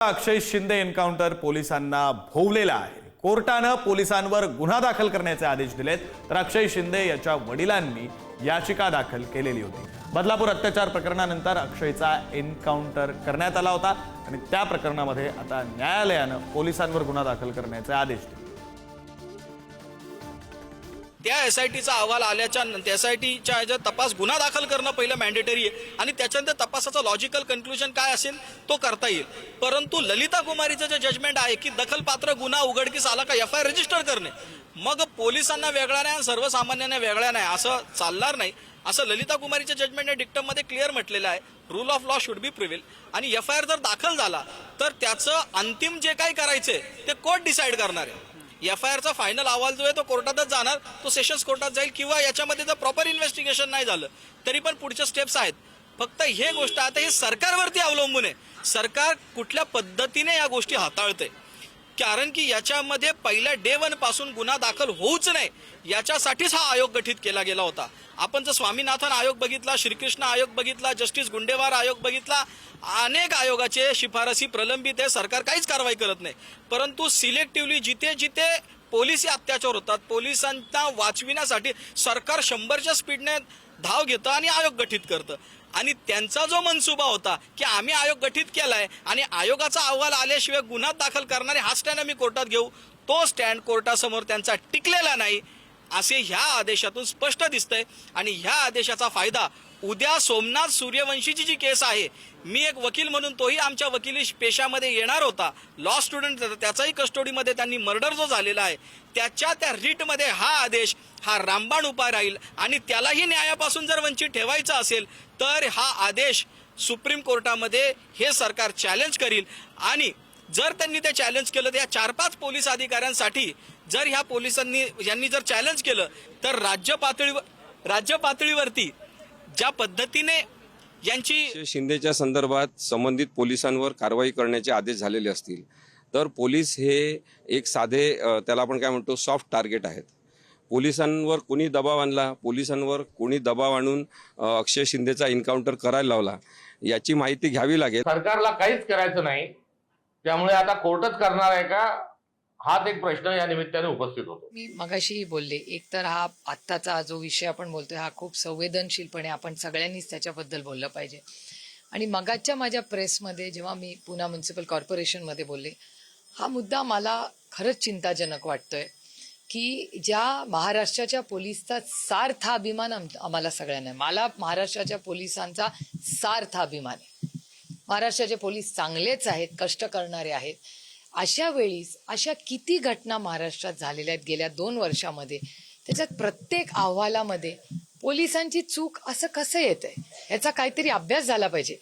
अक्षय Shinde encounter पोलिसांना भोवलेला आहे। कोर्टाने पोलिसांवर गुन्हा दाखल करण्याचे आदेश दिलेत, तर अक्षय शिंदे याच्या वडिलांनी याचिका दाखल केलेली होती। बदलापूर अत्याचार प्रकरणानंतर अक्षयचा एन्काउंटर करण्यात आला होता आणि त्या प्रकरणामध्ये आता न्यायालयाने पोलिसांवर गुन्हा दाखल करण्याचे आदेश दिले। त्या एसआयटीचा अहवाल आल्याच्या नंतर एसआयटीच्या तपास गुन्हा दाखल करणं पहिलं मॅन्डेटरी आहे आणि त्याच्यानंतर तपासाचं लॉजिकल कन्क्लुजन काय असेल तो करता येईल। परंतु ललिता कुमारीचं जे जजमेंट आहे की दखलपात्र गुन्हा उघडकीस आला का एफआयआर रजिस्टर करणे, मग पोलिसांना वेगळा नाही सर्वसामान्यांना वेगळा नाही असं चालणार नाही, असं ललिता कुमारीच्या जजमेंटने डिक्टममध्ये क्लिअर म्हटलेलं आहे। Rule of law should be prevail आणि एफआयआर जर दाखल झाला तर त्याचं अंतिम जे काही करायचंय ते कोर्ट डिसाईड करणार आहे। एफआयआरचा फायनल अहवाल जो आहे तो कोर्टातच जाणार, तो सेशन्स कोर्टात जाईल किंवा याच्यामध्ये जर प्रॉपर इन्व्हेस्टिगेशन नाही झालं तरी पण पुढच्या स्टेप्स आहेत। फक्त हे गोष्ट आता हे सरकारवरती अवलंबून आहे, सरकार कुठल्या पद्धतीने या गोष्टी हाताळते, कारण की याच्यामध्ये पहिल्या डे 1 पासून गुन्हा दाखल होऊच नाही याच्यासाठीच हा आयोग गठीत केला गेला होता। आपण जर स्वामीनाथन आयोग बघितला, श्रीकृष्ण आयोग बघितला, जस्टिस गुंडेवार आयोग बघितला, अनेक आयोगाचे शिफारसी प्रलंबित आहे, सरकार काहीच कारवाई करत नाही। परंतु सिलेक्टिव्हली जिथे जिथे पोलिसी अत्याचार होतात, पोलिसांना वाचविण्यासाठी सरकार 100च्या स्पीडने धाव घेतं आणि आयोग गठीत करतं। आणि त्यांचा जो मनसुबा होता की आम्ही आयोग गठीत केलाय आणि आयोगाचा अहवाल आल्याशिवाय गुन्हा दाखल करणारे हा स्टँड आम्ही कोर्टात घेऊ, तो स्टँड कोर्टासमोर त्यांचा टिकलेला नाही असे ह्या आदेशातून स्पष्ट दिसतंय। आणि ह्या आदेशाचा फायदा उद्या सोमनाथ सूर्यवंशीची जी केस आहे, मी एक वकील म्हणून तोही आमच्या वकिली पेशामध्ये येणार होता, लॉ स्टुडंट, त्याचाही कस्टडीमध्ये त्यांनी मर्डर जो झालेला आहे त्याच्या त्या रीटमध्ये हा आदेश हा रामबाण उपाय राहील आणि त्यालाही न्यायापासून जर वंचित ठेवायचं असेल तर हा आदेश सुप्रीम कोर्टामध्ये हे सरकार चॅलेंज करील। आणि जर त्यांनी ते चॅलेंज केलं तर या 4-5 पोलीस अधिकाऱ्यांसाठी जर ह्या पोलिसांनी यांनी जर चॅलेंज केलं तर राज्य पातळीवरती ज्या पद्धतीने यांची शिंदेच्या संदर्भात संबंधित पोलिसांवर कारवाई करण्याचे आदेश झालेले असतील तर पोलीस हे एक साधे त्याला आपण काय म्हणतो सॉफ्ट टार्गेट आहेत। पोलिसांवर कोणी दबाव आणला, पोलिसांवर कोणी दबाव आणून अक्षय शिंदेचा एन्काउंटर करायला लावला याची माहिती घ्यावी लागेल। सरकारला काहीच करायचं नाही, त्यामुळे आता कोर्टच करणार आहे का हाच एक प्रश्न या निमित्ताने उपस्थित होतो। मी मगाशीही बोलले, एक तर हा आत्ताचा जो विषय आपण बोलतोय हा खूप संवेदनशीलपणे आपण सगळ्यांनीच त्याच्याबद्दल बोललं पाहिजे। आणि मगाच्या माझ्या प्रेसमध्ये जेव्हा मी पुणे म्युनिसिपल कॉर्पोरेशनमध्ये बोलले, हा मुद्दा मला खरंच चिंताजनक वाटतोय की ज्या महाराष्ट्राच्या पोलिसचा सार्थ अभिमान आम्हाला सगळ्यांना, मला महाराष्ट्राच्या पोलिसांचा सार्थ अभिमान आहे। महाराष्ट्राचे पोलीस चांगलेच आहेत, कष्ट करणारे आहेत। अशा वेळी अशा किती घटना महाराष्ट्रात झालेल्या आहेत गेल्या 2 वर्षामध्ये, त्याच्यात प्रत्येक अहवालामध्ये पोलिसांची चूक असं कसं येतंय याचा काहीतरी अभ्यास झाला पाहिजे।